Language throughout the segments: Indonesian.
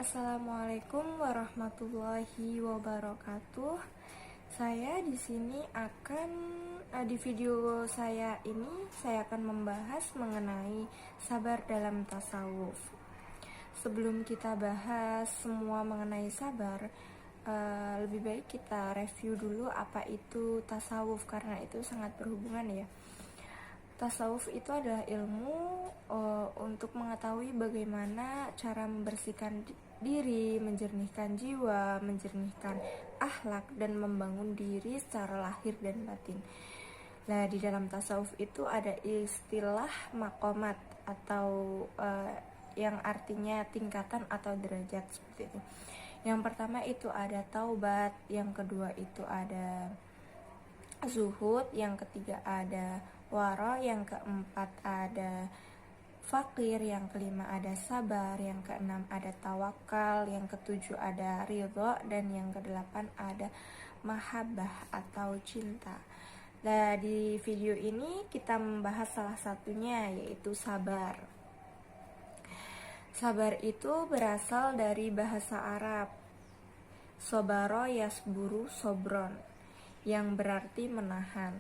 Assalamualaikum warahmatullahi wabarakatuh. Saya di sini akan di video saya ini saya akan membahas mengenai sabar dalam tasawuf. Sebelum kita bahas semua mengenai sabar, lebih baik kita review dulu apa itu tasawuf karena itu sangat berhubungan ya. Tasawuf itu adalah ilmu untuk mengetahui bagaimana cara membersihkan diri, menjernihkan jiwa, menjernihkan akhlak, dan membangun diri secara lahir dan batin. Nah, di dalam tasawuf itu ada istilah maqamat atau yang artinya tingkatan atau derajat seperti itu. Yang pertama itu ada taubat, yang kedua itu ada zuhud, yang ketiga ada wara, yang keempat ada fakir, yang kelima ada sabar, yang keenam ada tawakal, yang ketujuh ada ridho, dan yang kedelapan ada mahabbah atau cinta. Nah, di video ini kita membahas salah satunya yaitu sabar. Sabar itu berasal dari bahasa Arab sobaro yasburu sobron, yang berarti menahan.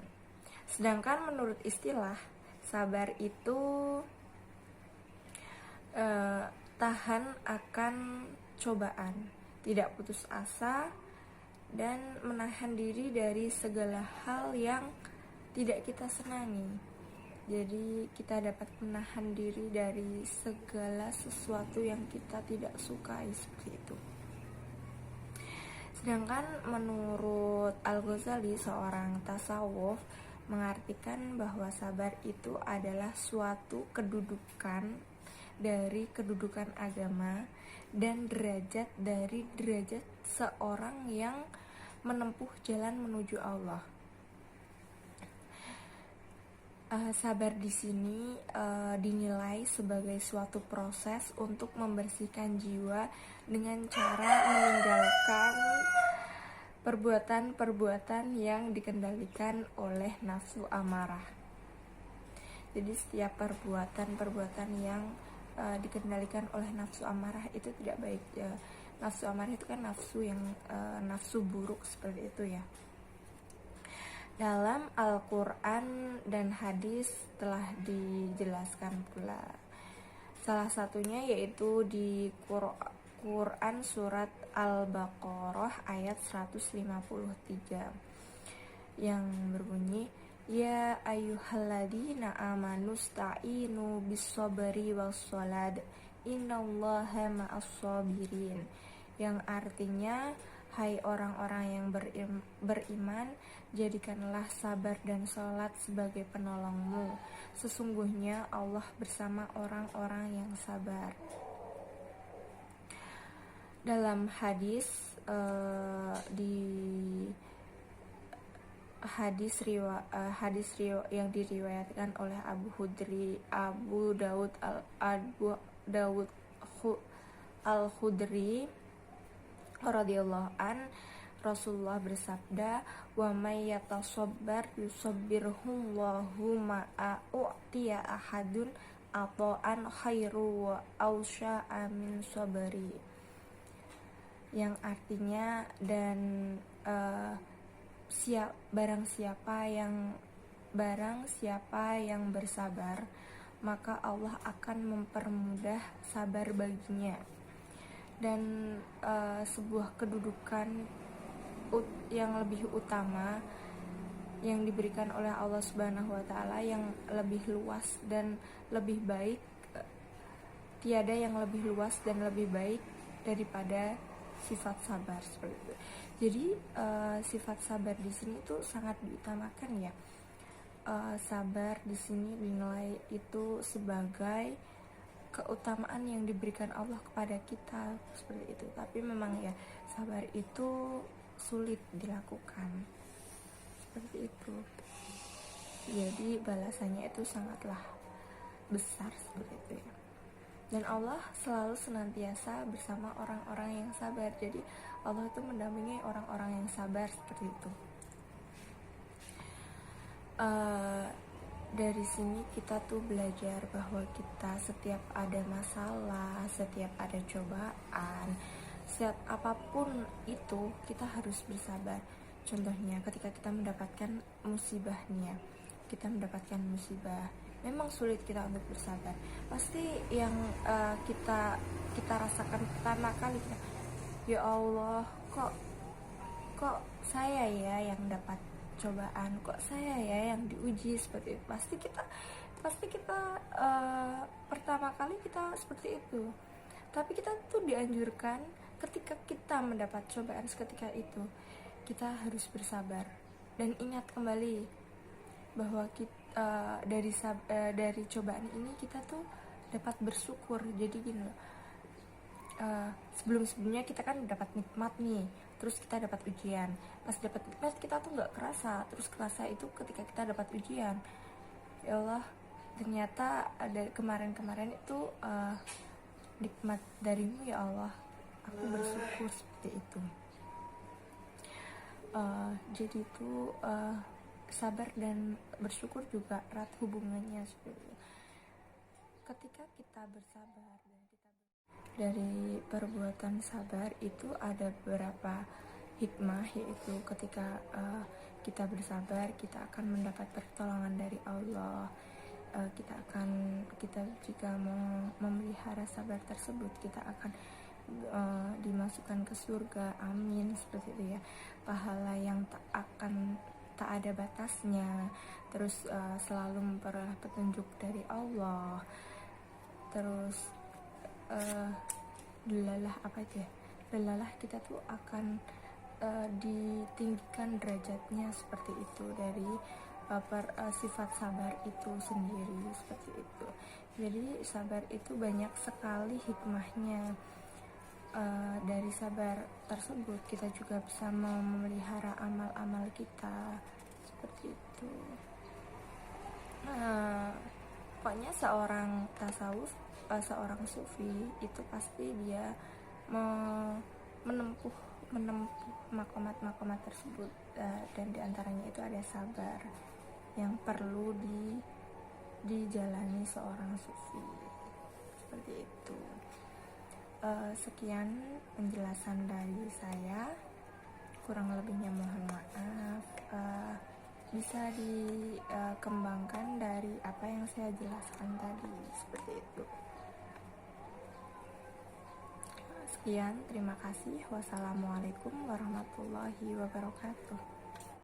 Sedangkan menurut istilah, sabar itu tahan akan cobaan, tidak putus asa, dan menahan diri dari segala hal yang tidak kita senangi. Jadi kita dapat menahan diri dari segala sesuatu yang kita tidak sukai, seperti itu. Sedangkan menurut Al-Ghazali, seorang tasawuf, mengartikan bahwa sabar itu adalah suatu kedudukan dari kedudukan agama dan derajat dari derajat seorang yang menempuh jalan menuju Allah. Sabar di sini dinilai sebagai suatu proses untuk membersihkan jiwa dengan cara meninggalkan perbuatan-perbuatan yang dikendalikan oleh nafsu amarah. Jadi setiap perbuatan-perbuatan yang dikendalikan oleh nafsu amarah itu tidak baik ya. Nafsu amarah itu kan nafsu yang nafsu buruk, seperti itu ya. Dalam Al-Quran dan hadis telah dijelaskan pula. Salah satunya yaitu di Quran surat Al-Baqarah ayat 153 yang berbunyi, ya ayyuhalladzina amanu sta'inu bis-sabri was-sholad innallaha ma'as-sabirin, yang artinya, hai orang-orang yang beriman, jadikanlah sabar dan sholat sebagai penolongmu. Sesungguhnya Allah bersama orang-orang yang sabar. Dalam hadis yang diriwayatkan oleh Abu Dawud Al-Khudri radhiyallahu an, Rasulullah bersabda, wa may yatasabbar yusabbirhullahu ma'a u'tiya ahadun ata'an khairu wa ausya'a min sabari, yang artinya, dan barang siapa yang bersabar, maka Allah akan mempermudah sabar baginya. Dan sebuah kedudukan yang lebih utama yang diberikan oleh Allah Subhanahu wa Ta'ala yang lebih luas dan lebih baik, tiada yang lebih luas dan lebih baik daripada sifat sabar, seperti itu. Jadi sifat sabar di sini itu sangat diutamakan ya. Sabar di sini dinilai itu sebagai keutamaan yang diberikan Allah kepada kita, seperti itu. Tapi memang ya, sabar itu sulit dilakukan, seperti itu. Jadi balasannya itu sangatlah besar, seperti itu ya. Dan Allah selalu senantiasa bersama orang-orang yang sabar. Jadi Allah itu mendampingi orang-orang yang sabar, seperti itu. dari sini kita tuh belajar bahwa kita setiap ada masalah, setiap ada cobaan, setiap apapun itu kita harus bersabar. Contohnya ketika kita mendapatkan musibahnya, kita mendapatkan musibah, memang sulit kita untuk bersabar. Pasti yang kita rasakan pertama kali kita, ya Allah, kok saya ya yang dapat cobaan, kok saya ya yang diuji seperti itu. Pasti kita pertama kali kita seperti itu. Tapi kita tuh dianjurkan ketika kita mendapat cobaan seketika itu, kita harus bersabar dan ingat kembali bahwa kita, dari cobaan ini kita tuh dapat bersyukur. Jadi gini loh, sebelumnya kita kan dapat nikmat nih, terus kita dapat ujian. Pas dapat nikmat kita tuh nggak kerasa, terus kerasa itu ketika kita dapat ujian. Ya Allah, ternyata ada kemarin itu nikmat darimu ya Allah, aku bersyukur seperti itu. Jadi itu sabar dan bersyukur juga erat hubungannya seperti itu. Ketika kita bersabar dan dari perbuatan sabar itu ada beberapa hikmah, yaitu ketika kita bersabar kita akan mendapat pertolongan dari Allah. Kita jika mau memelihara sabar tersebut, kita akan dimasukkan ke surga, amin, seperti itu ya. Pahala yang tak ada batasnya, terus selalu memperoleh petunjuk dari Allah, terus delalah kita tuh akan ditinggikan derajatnya seperti itu dari sifat sabar itu sendiri seperti itu. Jadi sabar itu banyak sekali hikmahnya. Dari sabar tersebut kita juga bisa memelihara amal-amal kita seperti itu. Pokoknya seorang tasawuf, seorang sufi itu pasti dia menempuh makomat tersebut, dan diantaranya itu ada sabar yang perlu dijalani seorang sufi seperti itu. Sekian penjelasan dari saya, kurang lebihnya mohon maaf. Bisa dikembangkan dari apa yang saya jelaskan tadi seperti itu. Sekian, terima kasih. Wassalamualaikum warahmatullahi wabarakatuh.